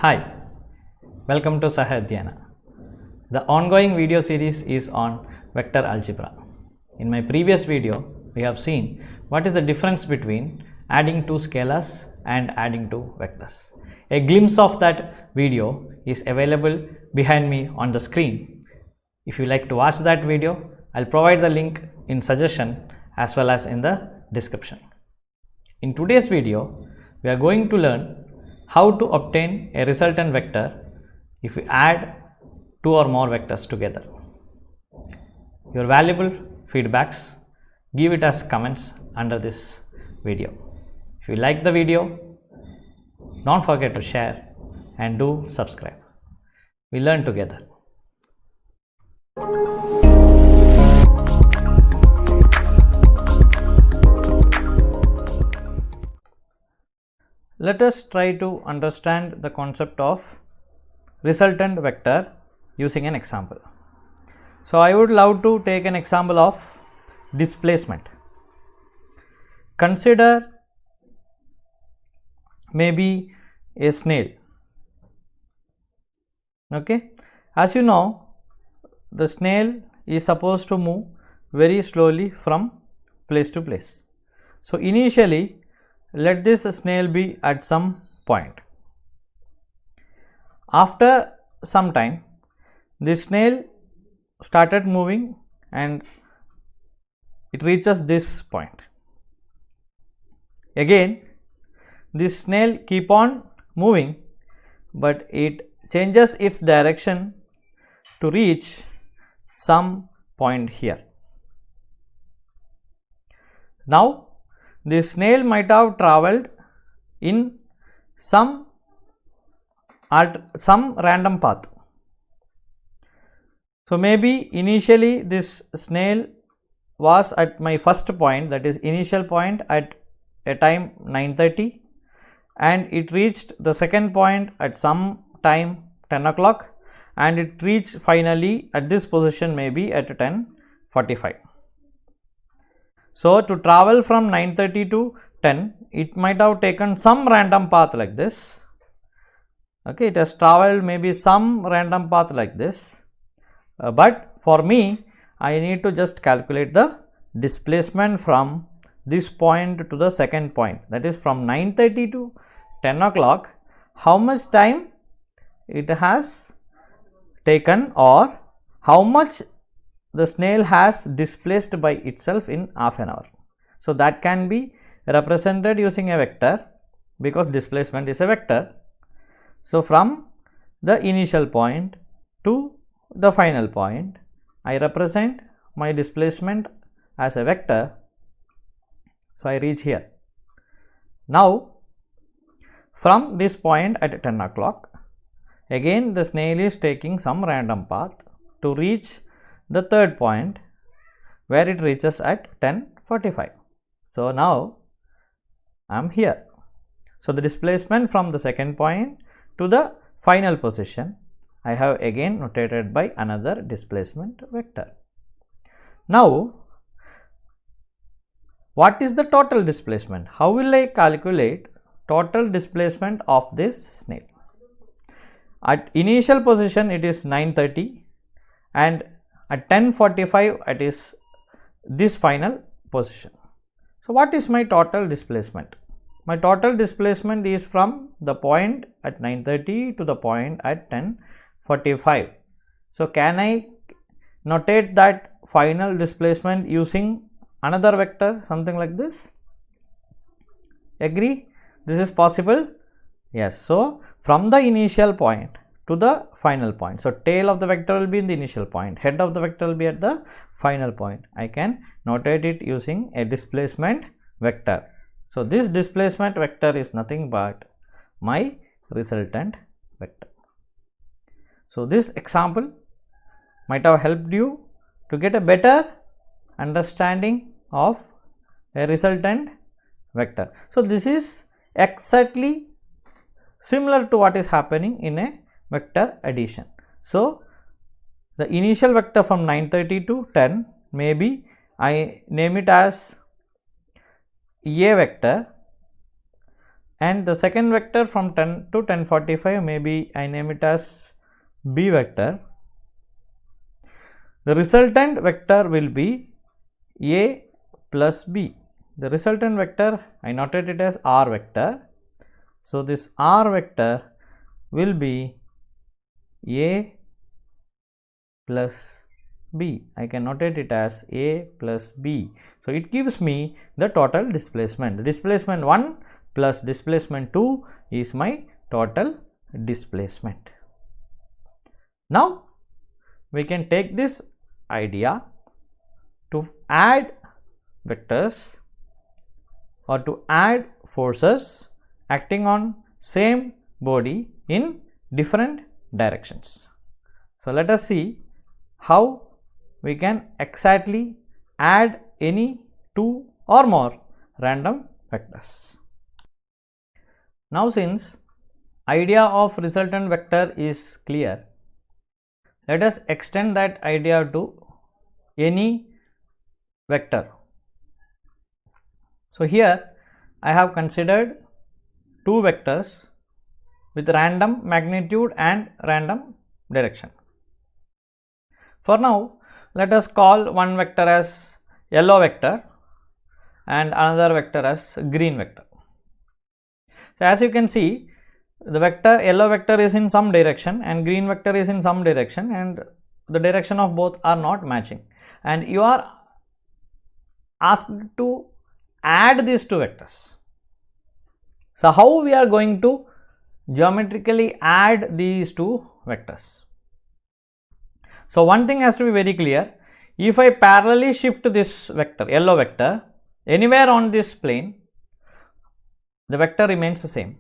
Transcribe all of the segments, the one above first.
Hi, welcome to Sahadhyana. The ongoing video series is on vector algebra. In my previous video, we have seen what is the difference between adding two scalars and adding two vectors. A glimpse of that video is available behind me on the screen. If you like to watch that video, I'll provide the link in suggestion as well as in the description. In today's video, we are going to learn how to obtain a resultant vector if we add two or more vectors together. Your valuable feedbacks, give it as comments under this video. If you like the video, don't forget to share and do subscribe. We learn together. Let us try to understand the concept of resultant vector using an example. So, I would love to take an example of displacement. Consider maybe a snail. Okay, as you know, the snail is supposed to move very slowly from place to place. So, initially let this snail be at some point. After some time, the snail started moving and it reaches this point. Again, this snail keep on moving, but it changes its direction to reach some point here. Now, the snail might have travelled in some random path. So, maybe initially this snail was at my first point, that is initial point at a time 9:30, and it reached the second point at some time 10 o'clock, and it reached finally at this position maybe at 10:45. So, to travel from 9:30 to 10, it might have taken some random path like this. Okay, it has travelled maybe some random path like this, but for me, I need to just calculate the displacement from this point to the second point, that is from 9:30 to 10 o'clock, how much time it has taken or how much the snail has displaced by itself in half an hour. So, that can be represented using a vector because displacement is a vector. So, from the initial point to the final point, I represent my displacement as a vector. So, I reach here. Now, from this point at 10 o'clock, again the snail is taking some random path to reach the third point where it reaches at 10:45. So, now I am here. So, the displacement from the second point to the final position I have again notated by another displacement vector. Now, what is the total displacement? How will I calculate total displacement of this snail? At initial position it is 9:30 and at 10:45 it is this final position. So, what is my total displacement? My total displacement is from the point at 9:30 to the point at 10:45. So, can I notate that final displacement using another vector, something like this? Agree? This is possible? Yes. So, from the initial point to the final point. So, tail of the vector will be in the initial point, head of the vector will be at the final point. I can notate it using a displacement vector. So, this displacement vector is nothing but my resultant vector. So, this example might have helped you to get a better understanding of a resultant vector. So, this is exactly similar to what is happening in a vector addition. So, the initial vector from 9:30 to 10, maybe I name it as A vector and the second vector from 10 to 1045, maybe I name it as B vector. The resultant vector will be A plus B. The resultant vector, I noted it as R vector. So, this R vector will be A plus B. I can notate it as A plus B. So, it gives me the total displacement. Displacement 1 plus displacement 2 is my total displacement. Now, we can take this idea to add vectors or to add forces acting on same body in different directions. So, let us see how we can exactly add any two or more random vectors. Now, since idea of resultant vector is clear, let us extend that idea to any vector. So, here I have considered two vectors with random magnitude and random direction. For now, let us call one vector as yellow vector and another vector as green vector. So, as you can see, the vector yellow vector is in some direction and green vector is in some direction, and the direction of both are not matching, and you are asked to add these two vectors. So, how we are going to geometrically add these two vectors? So, one thing has to be very clear. If I parallelly shift this vector, yellow vector, anywhere on this plane, the vector remains the same,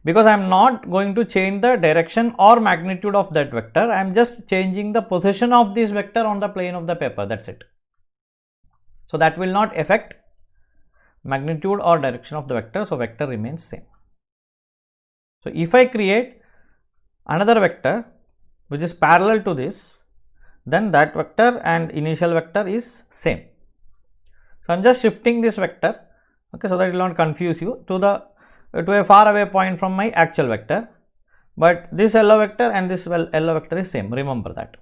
because I am not going to change the direction or magnitude of that vector. I am just changing the position of this vector on the plane of the paper, that is it. So, that will not affect magnitude or direction of the vector. So, vector remains same. So, if I create another vector which is parallel to this, then that vector and initial vector is same. So, I am just shifting this vector, okay, so that it will not confuse you, to a far away point from my actual vector, but this yellow vector and this yellow vector is same, remember that.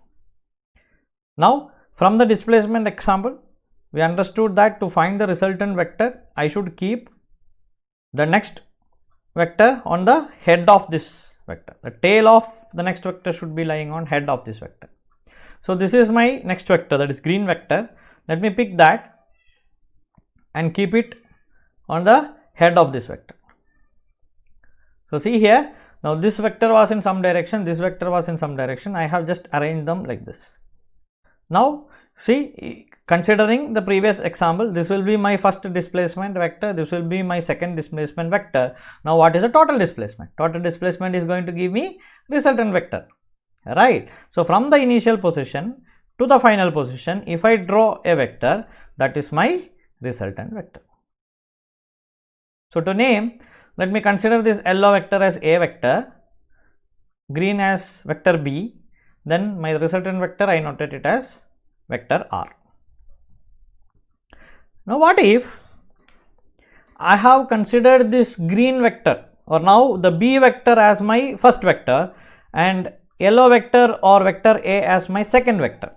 Now, from the displacement example, we understood that to find the resultant vector, I should keep the next vector on the head of this vector. The tail of the next vector should be lying on head of this vector. So, this is my next vector, that is green vector. Let me pick that and keep it on the head of this vector. So, see here, now this vector was in some direction, this vector was in some direction. I have just arranged them like this. Now, see, considering the previous example, this will be my first displacement vector, this will be my second displacement vector. Now, what is the total displacement? Total displacement is going to give me resultant vector, right. So, from the initial position to the final position, if I draw a vector, that is my resultant vector. So, to name, let me consider this yellow vector as A vector, green as vector B, then my resultant vector I noted it as vector R. Now, what if I have considered this green vector, or now the B vector as my first vector and yellow vector or vector A as my second vector?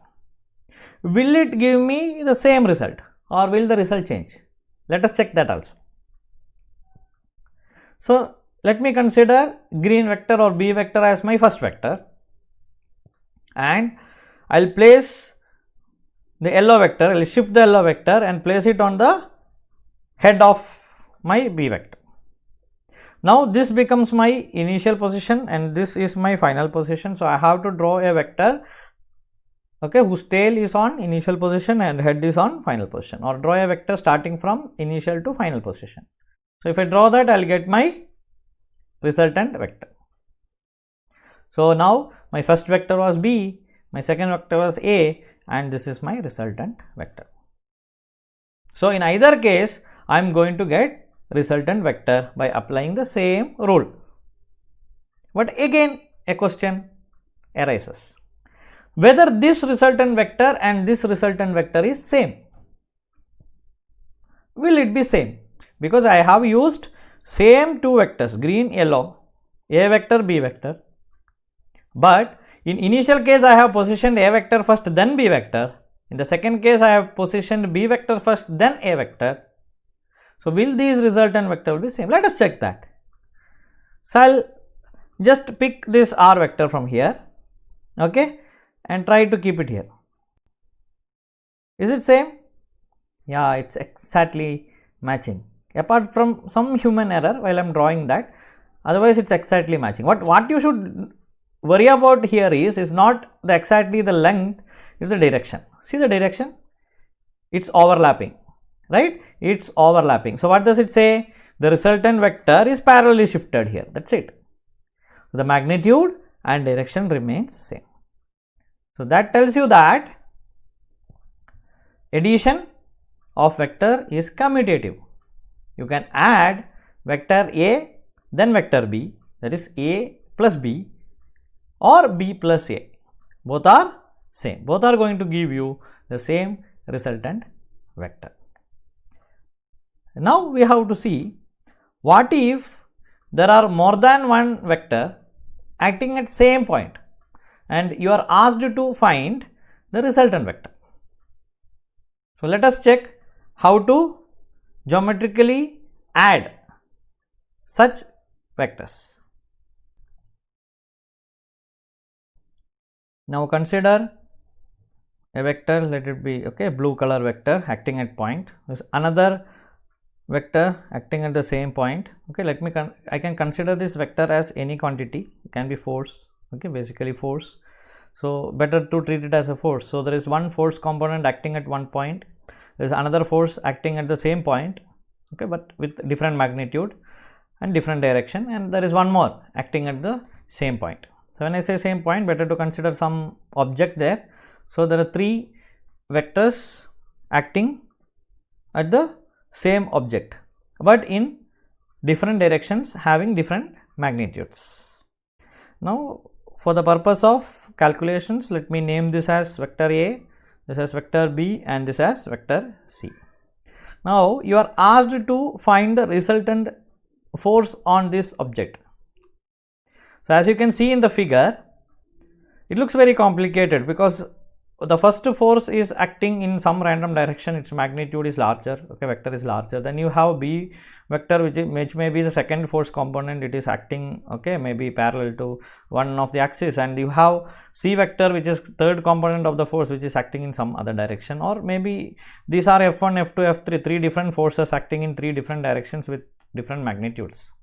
Will it give me the same result or will the result change? Let us check that also. So, let me consider green vector or B vector as my first vector, and I will place the yellow vector, I will shift the yellow vector and place it on the head of my B vector. Now, this becomes my initial position and this is my final position. So, I have to draw a vector, okay, whose tail is on initial position and head is on final position, or draw a vector starting from initial to final position. So, if I draw that, I will get my resultant vector. So, now my first vector was B, my second vector was A, and this is my resultant vector. So, in either case, I am going to get resultant vector by applying the same rule. But again, a question arises, whether this resultant vector and this resultant vector is same. Will it be same? Because I have used same two vectors, green, yellow, A vector, B vector, but in initial case I have positioned A vector first, then B vector. In the second case I have positioned B vector first, then A vector. So will these resultant vector be same? Let us check that. So I'll just pick this R vector from here, okay, and try to keep it here. Is it same? Yeah, it's exactly matching. Apart from some human error while I am drawing that, otherwise it's exactly matching. What you should worry about here is not exactly the length, it's the direction. See the direction? It's overlapping, right? It's overlapping. So what does it say? The resultant vector is parallelly shifted here. That's it. The magnitude and direction remains same. So that tells you that addition of vector is commutative. You can add vector A, then vector B, that is A plus B or B plus A. Both are same. Both are going to give you the same resultant vector. Now we have to see, what if there are more than one vector acting at same point and you are asked to find the resultant vector. So let us check how to geometrically add such vectors. Now consider a vector, let it be blue color vector acting at point. There is another vector acting at the same point. I can consider this vector as any quantity. It can be force, basically force. So better to treat it as a force. So there is one force component acting at one point. There is another force acting at the same point, but with different magnitude and different direction, and there is one more acting at the same point. So when I say same point, better to consider some object there. So there are three vectors acting at the same object, but in different directions having different magnitudes. Now for the purpose of calculations, let me name this as vector A, this as vector B, and this as vector C. Now you are asked to find the resultant force on this object. So as you can see in the figure, it looks very complicated because the first force is acting in some random direction, its magnitude is larger, vector is larger. Then you have B vector which may be the second force component, it is acting maybe parallel to one of the axis, and you have C vector which is third component of the force which is acting in some other direction, or maybe these are F1, F2, F3, three different forces acting in three different directions with different magnitudes,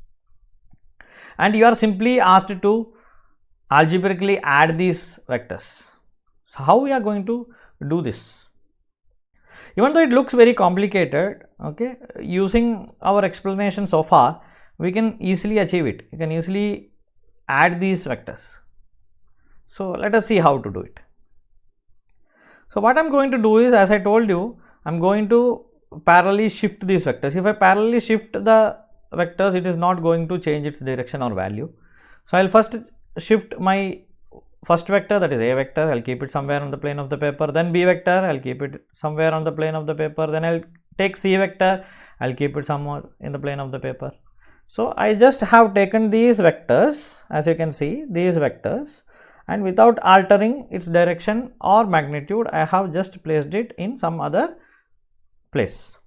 and you are simply asked to algebraically add these vectors. So how we are going to do this? Even though it looks very complicated, using our explanation so far, we can easily achieve it. You can easily add these vectors. So let us see how to do it. So what I am going to do is, as I told you, I am going to parallelly shift these vectors. If I parallelly shift the vectors, it is not going to change its direction or value. So I will first shift my first vector, that is A vector, I will keep it somewhere on the plane of the paper. Then B vector, I will keep it somewhere on the plane of the paper. Then I will take C vector, I will keep it somewhere in the plane of the paper. So I just have taken these vectors, as you can see, these vectors, and without altering its direction or magnitude, I have just placed it in some other place.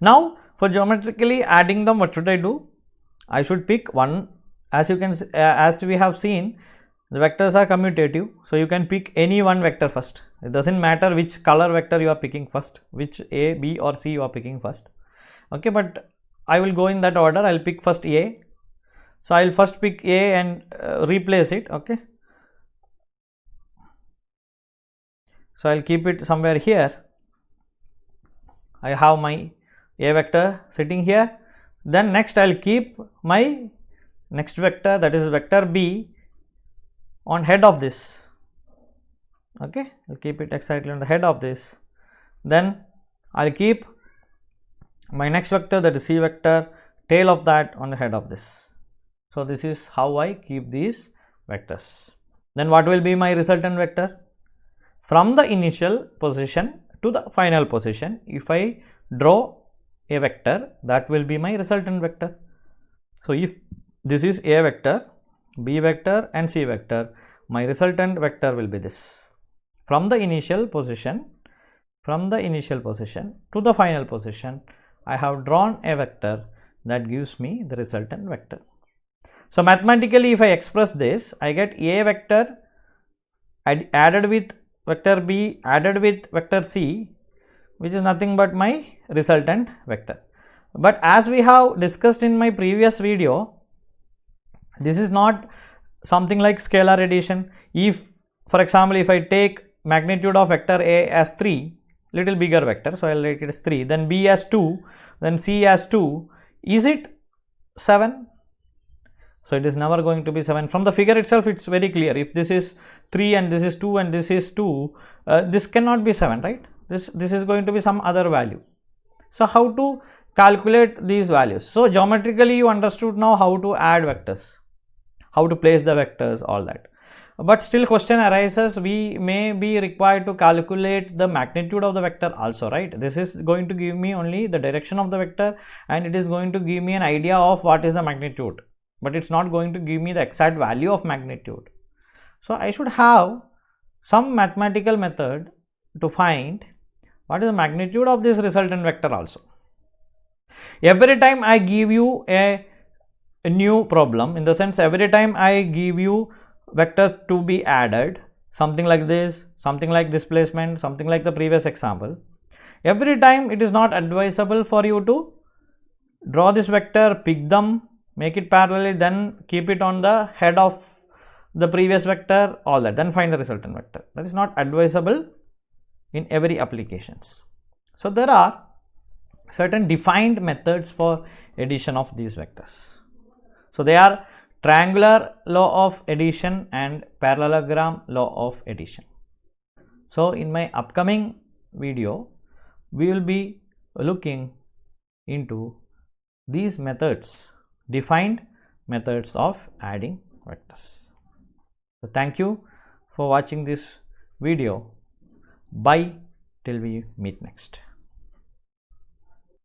Now for geometrically adding them, what should I do? I should pick one. As you can as we have seen, the vectors are commutative, so you can pick any one vector first. It doesn't matter which color vector you are picking first, which A, B or C you are picking first. But I will go in that order. I will pick first A. So I will first pick A and replace it. So I will keep it somewhere here. I have my A vector sitting here. Then next I will keep my next vector, that is vector B, on head of this. I will keep it exactly on the head of this. Then I will keep my next vector, that is C vector, tail of that on the head of this. So this is how I keep these vectors. Then what will be my resultant vector? From the initial position to the final position, if I draw a vector, that will be my resultant vector. So if this is a vector, b vector and c vector, my resultant vector will be this. From the initial position to the final position, I have drawn a vector that gives me the resultant vector. So mathematically, if I express this, I get a vector added with vector b added with vector c, which is nothing but my resultant vector. But as we have discussed in my previous video, this is not something like scalar addition. If, for example, if I take magnitude of vector a as 3, little bigger vector, so I will take it as 3, then b as 2, then c as 2, is it 7? So it is never going to be 7. From the figure itself, it's very clear. If this is 3 and this is 2 and this is 2, this cannot be 7, right? This is going to be some other value. So how to calculate these values? So geometrically you understood now how to add vectors, how to place the vectors, all that. But still question arises, we may be required to calculate the magnitude of the vector also, right? This is going to give me only the direction of the vector and it is going to give me an idea of what is the magnitude, but it's not going to give me the exact value of magnitude. So I should have some mathematical method to find what is the magnitude of this resultant vector also. Every time I give you a new problem, in the sense every time I give you vectors to be added, something like this, something like displacement, something like the previous example, every time it is not advisable for you to draw this vector, pick them, make it parallelly, then keep it on the head of the previous vector, all that, then find the resultant vector. That is not advisable in every applications. So there are certain defined methods for addition of these vectors. So they are triangular law of addition and parallelogram law of addition. So in my upcoming video, we will be looking into these methods, defined methods of adding vectors. So thank you for watching this video. Bye till we meet next.